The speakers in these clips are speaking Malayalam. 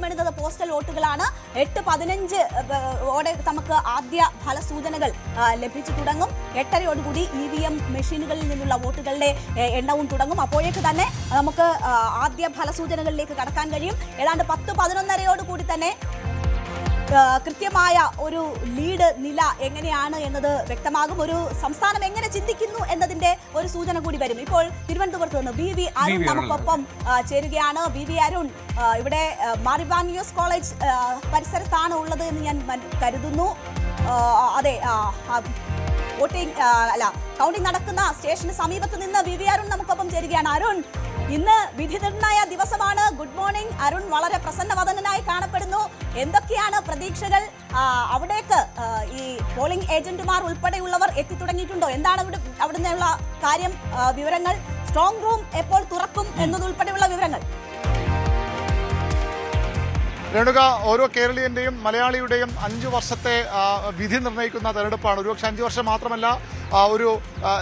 എണ്ണുന്നത് പോസ്റ്റൽ വോട്ടുകളാണ്. 8:15 ഓടെ നമുക്ക് ആദ്യ ഫലസൂചനകൾ ലഭിച്ചു തുടങ്ങും. 8:30 EVM മെഷീനുകളിൽ നിന്നുള്ള വോട്ടുകളുടെ എണ്ണവും തുടങ്ങും. അപ്പോഴേക്ക് തന്നെ നമുക്ക് ആദ്യ ഫലസൂചനകളിലേക്ക് കടക്കാൻ കഴിയും. ഏതാണ്ട് 10-11:30 തന്നെ കൃത്യമായ ഒരു ലീഡ് നില എങ്ങനെയാണ് എന്നത് വ്യക്തമാകും. ഒരു സംസ്ഥാനം എങ്ങനെ ചിന്തിക്കുന്നു എന്നതിന്റെ ഒരു സൂചന കൂടി വരും. ഇപ്പോൾ തിരുവനന്തപുരത്ത് നിന്ന് BV അരുൺ നമുക്കൊപ്പം ചേരുകയാണ്. BV അരുൺ, ഇവിടെ മാറിവാനിയോസ് കോളേജ് പരിസരത്താണ് ഉള്ളത് എന്ന് ഞാൻ കരുതുന്നു. അതെ, കൗണ്ടിംഗ് നടക്കുന്ന സ്റ്റേഷന് സമീപത്ത് നിന്ന് BV അരുൺ നമുക്കൊപ്പം ചേരുകയാണ്. അരുൺ, ഇന്ന് വിധി നിർണയ ദിവസമാണ്. Good morning Arun. വളരെ പ്രസന്നവദനായി കാണപ്പെടുന്നു. എന്തൊക്കെയാണ് പ്രതീക്ഷകൾ? അവിടേക്ക് ഈ പോളിംഗ് ഏജന്റുമാർ ഉൾപ്പെടെയുള്ളവർ എത്തിത്തുടങ്ങിയിട്ടുണ്ടോ? എന്താണ് അവിടെ നിന്നുള്ള കാര്യം, വിവരങ്ങൾ? സ്ട്രോങ് റൂം എപ്പോൾ തുറക്കും എന്നതുൾപ്പെടെയുള്ള വിവരങ്ങൾ? രേണുക, ഓരോ കേരളീയന്റെയും മലയാളിയുടെയും 5 വർഷത്തെ വിധി നിർണ്ണയിക്കുന്ന തെരഞ്ഞെടുപ്പാണ്. ഒരുപക്ഷെ 5 വർഷം മാത്രമല്ല, ഒരു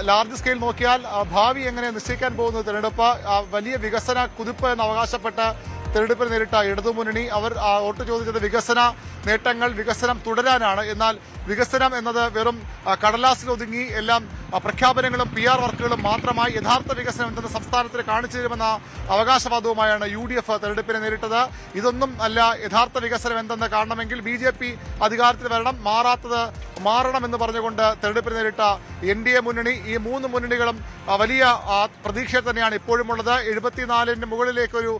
ലാർജ് സ്കെയിൽ നോക്കിയാൽ ഭാവി എങ്ങനെ നിശ്ചയിക്കാൻ പോകുന്ന തെരഞ്ഞെടുപ്പ്. വലിയ വികസന കുതിപ്പ് എന്ന് അവകാശപ്പെട്ട് തെരഞ്ഞെടുപ്പിൽ നേരിട്ട ഇടതുമുന്നണി അവർ വോട്ട് ചോദിച്ചത് വികസന നേട്ടങ്ങൾ, വികസനം തുടരാനാണ്. എന്നാൽ വികസനം എന്നത് വെറും കടലാസിലൊതുങ്ങി എല്ലാം പ്രഖ്യാപനങ്ങളും PR വർക്കുകളും മാത്രമായി യഥാർത്ഥ വികസനം എന്തെന്ന് സംസ്ഥാനത്തിന് കാണിച്ചു തരുമെന്ന അവകാശവാദവുമായാണ് UDF തെരഞ്ഞെടുപ്പിനെ നേരിട്ടത്. ഇതൊന്നും അല്ല യഥാർത്ഥ വികസനം എന്തെന്ന് കാണണമെങ്കിൽ BJP അധികാരത്തിൽ വരണം, മാറാത്തത് മാറണമെന്ന് പറഞ്ഞുകൊണ്ട് തെരഞ്ഞെടുപ്പിന് നേരിട്ട NDA മുന്നണി. ഈ 3 മുന്നണികളും വലിയ പ്രതീക്ഷ തന്നെയാണ് ഇപ്പോഴും ഉള്ളത്. 74-ന് മുകളിലേക്കൊരു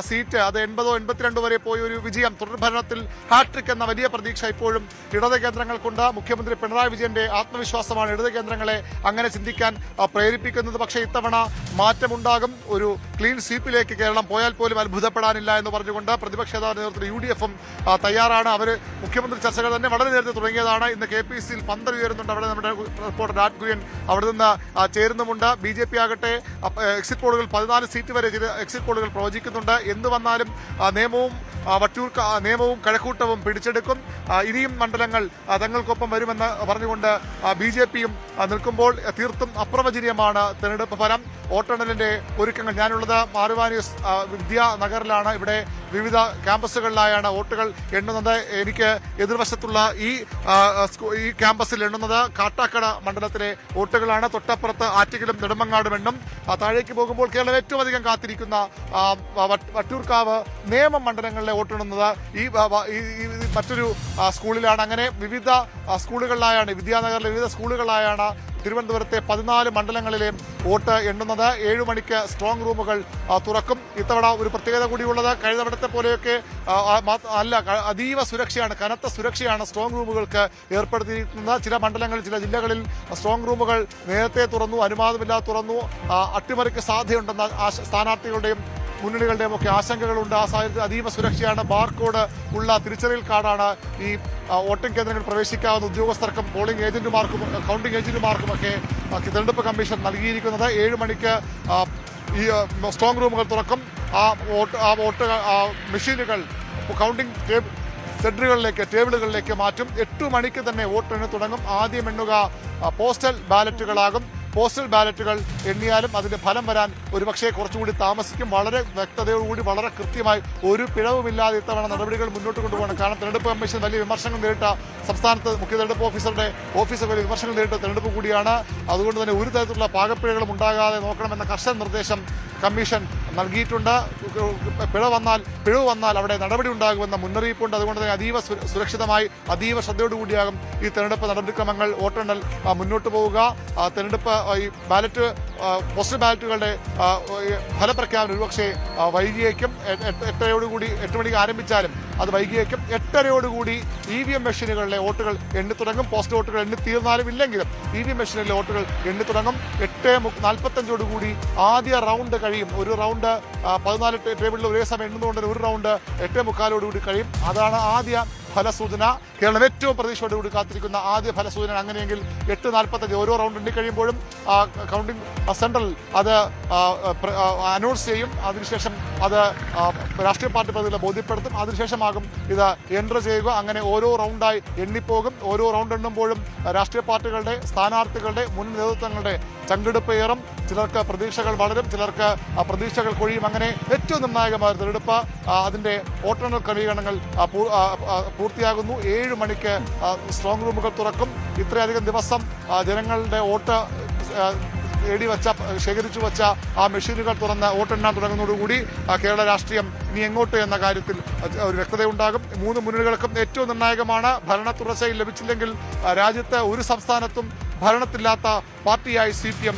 സീറ്റ്, അത് 80 82 വരെ പോയ ഒരു വിജയം, തുടർഭരണത്തിൽ ഹാട്രിക് എന്ന വലിയ പ്രതീക്ഷ ഇപ്പോഴും ഇടത് കേന്ദ്രങ്ങൾക്കുണ്ട്. മുഖ്യമന്ത്രി പിണറായി വിജയന്റെ ആത്മവിശ്വാസമാണ് ഇടത് കേന്ദ്രങ്ങളെ അങ്ങനെ ചിന്തിക്കാൻ പ്രേരിപ്പിക്കുന്നത്. പക്ഷേ ഇത്തവണ മാറ്റമുണ്ടാകും. ഒരു ക്ലീൻ സ്വീപ്പിലേക്ക് കേരളം പോയാൽ പോലും അത്ഭുതപ്പെടാനില്ല എന്ന് പറഞ്ഞുകൊണ്ട് പ്രതിപക്ഷ നേതാവിന്റെ നേതൃത്വത്തിൽ UDFും തയ്യാറാണ്. അവർ മുഖ്യമന്ത്രി ചർച്ചകൾ തന്നെ വളരെ നേരത്തെ തുടങ്ങിയതാണ്. ഇന്ന് KPCയിൽ പന്തൽ ഉയരുന്നുണ്ട്. അവിടെ നമ്മുടെ റിപ്പോർട്ടർ രാജ് കുര്യൻ അവിടെ നിന്ന് ചേരുന്നുമുണ്ട്. BJP ആകട്ടെ എക്സിറ്റ് പോളുകൾ 14 സീറ്റ് വരെ എക്സിറ്റ് പോളുകൾ പ്രവചിക്കുന്നുണ്ട്. എന്ത് വന്നാലും നിയമവും കഴക്കൂട്ടവും പിടിച്ചെടുക്കും. ഇനിയും മണ്ഡലങ്ങൾ തങ്ങൾക്കൊപ്പം വരുമെന്ന് പറഞ്ഞുകൊണ്ട് BJPയും നിൽക്കുമ്പോൾ തീർത്തും അപ്രവചനീയമാണ് തെരഞ്ഞെടുപ്പ് ഫലം. വോട്ടെണ്ണലിന്റെ ഒരുക്കങ്ങൾ. ഞാനുള്ളത് മാറിവാനിയോസ് വിദ്യാനഗറിലാണ്. ഇവിടെ വിവിധ ക്യാമ്പസുകളിലായാണ് വോട്ടുകൾ എണ്ണുന്നത്. എനിക്ക് എതിർവശത്തുള്ള ഈ ക്യാമ്പസിൽ എണ്ണുന്നത് കാട്ടാക്കട മണ്ഡലത്തിലെ വോട്ടുകളാണ്. തൊട്ടപ്പുറത്ത് ആറ്റിങ്ങലും നെടുമങ്ങാടും എണ്ണും. താഴേക്ക് പോകുമ്പോൾ കേരളം ഏറ്റവും അധികം കാത്തിരിക്കുന്ന വട്ടിയൂർക്കാവ്, നേമം മണ്ഡലങ്ങളിലെ വോട്ടെണ്ണുന്നത് ഈ മറ്റൊരു സ്കൂളിലാണ്. അങ്ങനെ വിവിധ സ്കൂളുകളിലായാണ്, വിദ്യാനഗറിലെ വിവിധ സ്കൂളുകളിലായാണ് തിരുവനന്തപുരത്തെ 14 മണ്ഡലങ്ങളിലെ വോട്ട് എണ്ണുന്നത്. 7 മണിക്ക് സ്ട്രോങ് റൂമുകൾ തുറക്കും. ഇത്തവണ ഒരു പ്രത്യേകത കൂടിയുള്ളത്, കഴിഞ്ഞ തവണത്തെ പോലെയൊക്കെ അല്ല, അതീവ സുരക്ഷയാണ്, കനത്ത സുരക്ഷയാണ് സ്ട്രോങ് റൂമുകൾക്ക് ഏർപ്പെടുത്തിയിരിക്കുന്നത്. ചില മണ്ഡലങ്ങളിൽ, ചില ജില്ലകളിൽ സ്ട്രോങ് റൂമുകൾ നേരത്തെ തുറന്നു, അനുവാദമില്ലാതെ തുറന്നു. അട്ടിമറിക്ക് സാധ്യതയുണ്ടെന്ന സ്ഥാനാർത്ഥികളുടെയും മുന്നണികളുടെയും ഒക്കെ ആശങ്കകളുണ്ട്. ആ സാഹചര്യത്തിൽ അതീവ സുരക്ഷയാണ്. ബാർകോഡ് ഉള്ള തിരിച്ചറിയൽ കാർഡാണ് ഈ വോട്ടിംഗ് കേന്ദ്രങ്ങളിൽ പ്രവേശിക്കാവുന്ന ഉദ്യോഗസ്ഥർക്കും പോളിംഗ് ഏജന്റുമാർക്കും കൗണ്ടിംഗ് ഏജന്റുമാർക്കുമൊക്കെ തെരഞ്ഞെടുപ്പ് കമ്മീഷൻ നൽകിയിരിക്കുന്നത്. 7 മണിക്ക് ഈ സ്ട്രോങ് റൂമുകൾ തുറക്കും. ആ വോട്ട് മെഷീനുകൾ കൗണ്ടിംഗ് സെന്ററുകളിലേക്ക്, ടേബിളുകളിലേക്ക് മാറ്റും. 8 മണിക്ക് തന്നെ വോട്ടെണ്ണി തുടങ്ങും. ആദ്യം എണ്ണുക പോസ്റ്റൽ ബാലറ്റുകളാകും. പോസ്റ്റൽ ബാലറ്റുകൾ എണ്ണിയാലും അതിന്റെ ഫലം വരാൻ ഒരുപക്ഷെ കുറച്ചുകൂടി താമസിക്കും. വളരെ വ്യക്തതയോടുകൂടി, വളരെ കൃത്യമായി, ഒരു പിഴവുമില്ലാതെ ഇത്തവണ നടപടികൾ മുന്നോട്ട് കൊണ്ടുപോകണം. കാരണം തെരഞ്ഞെടുപ്പ് കമ്മീഷൻ വലിയ വിമർശനം നേരിട്ട സംസ്ഥാനത്ത് മുഖ്യ തെരഞ്ഞെടുപ്പ് ഓഫീസറുടെ ഓഫീസ് വലിയ വിമർശനം നേരിട്ട തെരഞ്ഞെടുപ്പ് കൂടിയാണ്. അതുകൊണ്ട് തന്നെ ഒരു തരത്തിലുള്ള പാകപ്പിഴകളും ഉണ്ടാകാതെ നോക്കണമെന്ന കർശന നിർദ്ദേശം കമ്മീഷൻ നൽകിയിട്ടുണ്ട്. പിഴവ് വന്നാൽ അവിടെ നടപടി ഉണ്ടാകുമെന്ന മുന്നറിയിപ്പുണ്ട്. അതുകൊണ്ട് തന്നെ അതീവ സുരക്ഷിതമായി, അതീവ ശ്രദ്ധയോടുകൂടിയാകും ഈ തെരഞ്ഞെടുപ്പ് നടപടിക്രമങ്ങൾ, വോട്ടെണ്ണൽ മുന്നോട്ട് പോവുക. തെരഞ്ഞെടുപ്പ് ഈ പോസ്റ്റൽ ബാലറ്റുകളുടെ ഫലപ്രഖ്യാപനം ഒരുപക്ഷെ വൈകിയേക്കും. 8 മണിക്ക് ആരംഭിച്ചാലും അത് വൈകിയേക്കും. 8:30 EVM മെഷീനുകളിലെ വോട്ടുകൾ എണ്ണി തുടങ്ങും. പോസ്റ്റ് വോട്ടുകൾ എണ്ണി തീർന്നാലും ഇല്ലെങ്കിലും EVM മെഷീനിലെ വോട്ടുകൾ എണ്ണി തുടങ്ങും. 8:45 ആദ്യ റൗണ്ട് കഴിയും. ഒരു റൗണ്ട് 14 ടേബിളിൽ ഒരേ സമയം എണ്ണുന്നതുകൊണ്ട് ഒരു റൗണ്ട് 8:45 കഴിയും. അതാണ് ആദ്യ ഫലസൂചന. കേരളം ഏറ്റവും പ്രതീക്ഷയോടുകൂടി കാത്തിരിക്കുന്ന ആദ്യ ഫലസൂചന. അങ്ങനെയെങ്കിൽ 8:45 ഓരോ റൗണ്ട് എണ്ണി കഴിയുമ്പോഴും കൗണ്ടിംഗ് സെന്ററിൽ അത് അനൗൺസ് ചെയ്യും. അതിനുശേഷം അത് രാഷ്ട്രീയ പാർട്ടി പ്രതിനിധികളെ ബോധ്യപ്പെടുത്തും. അതിനുശേഷമാകും ഇത് എൻട്രി ചെയ്യുക. അങ്ങനെ ഓരോ റൗണ്ടായി എണ്ണിപ്പോകും. ഓരോ റൗണ്ട് എണ്ണുമ്പോഴും രാഷ്ട്രീയ പാർട്ടികളുടെ, സ്ഥാനാർത്ഥികളുടെ, മുൻ നേതൃത്വങ്ങളുടെ ചങ്കെടുപ്പ് ഏറും. ചിലർക്ക് പ്രതീക്ഷകൾ വളരും, ചിലർക്ക് പ്രതീക്ഷകൾ കൊഴിയും. അങ്ങനെ ഏറ്റവും നിർണായകമായ തെരഞ്ഞെടുപ്പ് അതിന്റെ വോട്ടെണ്ണൽ ക്രമീകരണങ്ങൾ പൂർത്തിയാകുന്നു. 7 മണിക്ക് സ്ട്രോങ് റൂമുകൾ തുറക്കും. ഇത്രയധികം ദിവസം ജനങ്ങളുടെ വോട്ട് ശേഖരിച്ചു വച്ച ആ മെഷീനുകൾ തുറന്ന് വോട്ടെണ്ണാൻ തുടങ്ങുന്നതോടുകൂടി കേരള രാഷ്ട്രീയം ഇനി എങ്ങോട്ട് എന്ന കാര്യത്തിൽ ഒരു വ്യക്തതയുണ്ടാകും. 3 മുന്നണികൾക്കും ഏറ്റവും നിർണായകമാണ്. ഭരണ തുടർച്ച ലഭിച്ചില്ലെങ്കിൽ രാജ്യത്ത് ഒരു സംസ്ഥാനത്തും ഭരണത്തില്ലാത്ത പാർട്ടിയായി CPM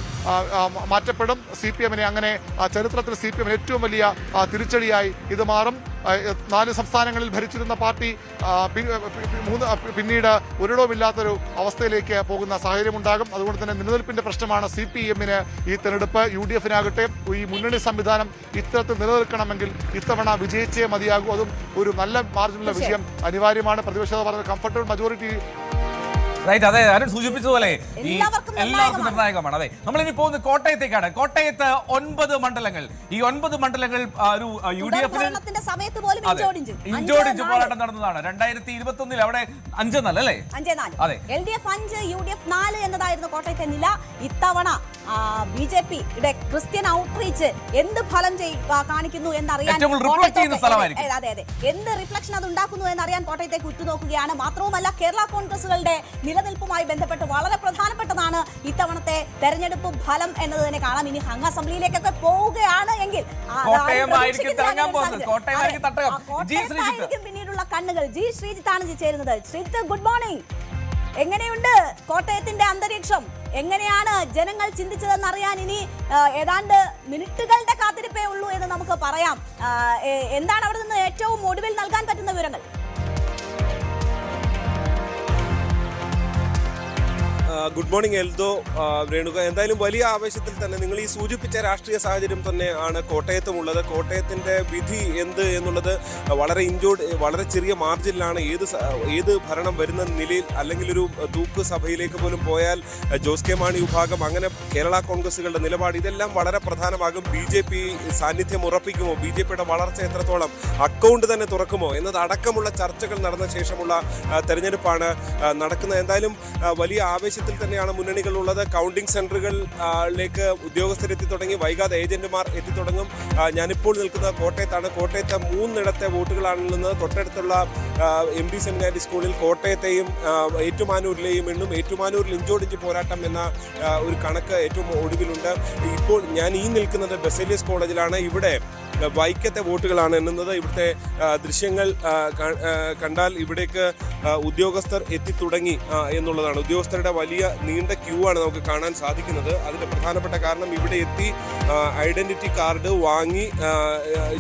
മാറ്റപ്പെടും. CPM-നെ അങ്ങനെ ചരിത്രത്തിൽ CPM ഏറ്റവും വലിയ തിരിച്ചടിയായി ഇത് മാറും. 4 സംസ്ഥാനങ്ങളിൽ ഭരിച്ചിരുന്ന പാർട്ടി പിന്നീട് ഒരിടവുമില്ലാത്തൊരു അവസ്ഥയിലേക്ക് പോകുന്ന സാഹചര്യമുണ്ടാകും. അതുകൊണ്ട് തന്നെ നിലനിൽപ്പിന്റെ പ്രശ്നമാണ് CPM-ന് ഈ തെരഞ്ഞെടുപ്പ്. UDF-നാകട്ടെ ഈ മുന്നണി സംവിധാനം ഇത്തരത്തിൽ നിലനിൽക്കണമെങ്കിൽ ഇത്തവണ വിജയിച്ചേ മതിയാകൂ. അതും ഒരു നല്ല മാർജിനുള്ള വിജയം അനിവാര്യമാണ്. പ്രതിപക്ഷ പറഞ്ഞ കംഫർട്ടബിൾ മജോറിറ്റി റൈറ്റ്. അതെ, അരുൺ സൂചിപ്പിച്ചതുപോലെ എല്ലാവർക്കും നിർണായകമാണ്. അതെ, നമ്മളിനി പോകുന്നത് കോട്ടയത്തേക്കാണ്. കോട്ടയത്ത് 9 മണ്ഡലങ്ങൾ. ഈ 9 മണ്ഡലങ്ങൾ ഒരു UDF-ന് ഇഞ്ചോടിഞ്ച് പോരാട്ടം നടന്നതാണ്. 2021 അവിടെ 5-4 അല്ലേ? 5-4. അതെ, LDF 5 UDF 4 എന്നതായിരുന്നു കോട്ടയത്തെ നില. ഇത്തവണ BJP-യുടെ ക്രിസ്ത്യൻ ഔട്ട്റീച്ച് എന്ത് ഫലം കാണിക്കുന്നു എന്നറിയാൻ, അതെ എന്ത് റിഫ്ലക്ഷൻ അത് ഉണ്ടാക്കുന്നു എന്നറിയാൻ കോട്ടയത്തേക്ക് ഉറ്റുനോക്കുകയാണ്. മാത്രവുമല്ല, കേരള കോൺഗ്രസുകളുടെ നിലനിൽപ്പുമായി ബന്ധപ്പെട്ട് വളരെ പ്രധാനപ്പെട്ടതാണ് ഇത്തവണത്തെ തെരഞ്ഞെടുപ്പ് ഫലം എന്നത് തന്നെ കാണാം. ഇനി ഹങ് അസംബ്ലിയിലേക്കൊക്കെ പോവുകയാണ് എങ്കിൽ പിന്നീടുള്ള കണ്ണുകൾ. ജി ശ്രീജിത്താണ് ചേരുന്നത്. Sreejith, good morning. എങ്ങനെയുണ്ട് കോട്ടയത്തിന്റെ അന്തരീക്ഷം? എങ്ങനെയാണ് ജനങ്ങൾ ചിന്തിച്ചതെന്ന് അറിയാൻ ഇനി ഏതാണ്ട് മിനിറ്റുകളുടെ കാത്തിരിപ്പേ ഉള്ളൂ എന്ന് നമുക്ക് പറയാം. എന്താണ് അവിടെ നിന്ന് ഏറ്റവും ഒടുവിൽ നൽകാൻ പറ്റുന്ന വിവരങ്ങൾ? Good morning Eldho, Renuka. എന്തായാലും വലിയ ആവേശത്തിൽ തന്നെ നിങ്ങൾ ഈ സൂചിപ്പിച്ച രാഷ്ട്രീയ സാഹചര്യം തന്നെയാണ് കോട്ടയത്തുമുള്ളത്. കോട്ടയത്തിന്റെ വിധി എന്ത് എന്നുള്ളത് വളരെ ചെറിയ മാർജിനിലാണ്. ഏത് ഭരണം വരുന്ന നിലയിൽ അല്ലെങ്കിൽ ഒരു തൂക്ക് സഭയിലേക്ക് പോലും പോയാൽ ജോസ് കെ മാണി വിഭാഗം, അങ്ങനെ കേരള കോൺഗ്രസുകളുടെ നിലപാട്, ഇതെല്ലാം വളരെ പ്രധാനമാകും. BJP സാന്നിധ്യം ഉറപ്പിക്കുമോ, BJP-യുടെ വളർച്ച എത്രത്തോളം, അക്കൗണ്ട് തന്നെ തുറക്കുമോ എന്നതടക്കമുള്ള ചർച്ചകൾ നടന്ന ശേഷമുള്ള തെരഞ്ഞെടുപ്പാണ് നടക്കുന്നത്. എന്തായാലും വലിയ ആവേശത്തിൽ തന്നെയാണ് മുന്നണികളുള്ളത്. കൗണ്ടിംഗ് സെന്ററുകളിലേക്ക് ഉദ്യോഗസ്ഥരെത്തി തുടങ്ങി. വൈകാതെ ഏജന്റുമാർ എത്തിത്തുടങ്ങും. ഞാനിപ്പോൾ നിൽക്കുന്ന കോട്ടയത്താണ്. കോട്ടയത്തെ 3 വോട്ടുകളാണുള്ളത്. തൊട്ടടുത്തുള്ള MD സെമിനാരി സ്കൂളിൽ കോട്ടയത്തെയും ഏറ്റുമാനൂരിലെയും എണ്ണും. ഏറ്റുമാനൂരിൽ ഇഞ്ചോടിഞ്ച് പോരാട്ടം എന്ന ഒരു കണക്ക് ഏറ്റവും ഒടുവിലുണ്ട്. ഇപ്പോൾ ഞാൻ ഈ നിൽക്കുന്നത് ബെസേലിയസ് കോളേജിലാണ്. ഇവിടെ വൈക്കത്തെ വോട്ടുകളാണ് എണ്ണുന്നത്. ഇവിടുത്തെ ദൃശ്യങ്ങൾ കണ്ടാൽ ഇവിടേക്ക് ഉദ്യോഗസ്ഥർ എത്തിത്തുടങ്ങി എന്നുള്ളതാണ്. ഉദ്യോഗസ്ഥരുടെ വലിയ നീണ്ട ക്യൂ ആണ് നമുക്ക് കാണാൻ സാധിക്കുന്നത്. അതിൻ്റെ പ്രധാനപ്പെട്ട കാരണം ഇവിടെ എത്തി ഐഡന്റിറ്റി കാർഡ് വാങ്ങി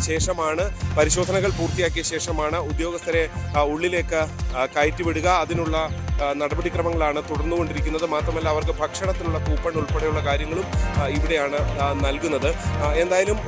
ശേഷമാണ്, പരിശോധനകൾ പൂർത്തിയാക്കിയ ശേഷമാണ് ഉദ്യോഗസ്ഥരെ ഉള്ളിലേക്ക് കയറ്റിവിടുക. അതിനുള്ള നടപടിക്രമങ്ങളാണ് തുടർന്നുകൊണ്ടിരിക്കുന്നത്. മാത്രമല്ല, അവർക്ക് ഭക്ഷണത്തിനുള്ള കൂപ്പൺ ഉൾപ്പെടെയുള്ള കാര്യങ്ങളും ഇവിടെയാണ് നൽകുന്നത്. എന്തായാലും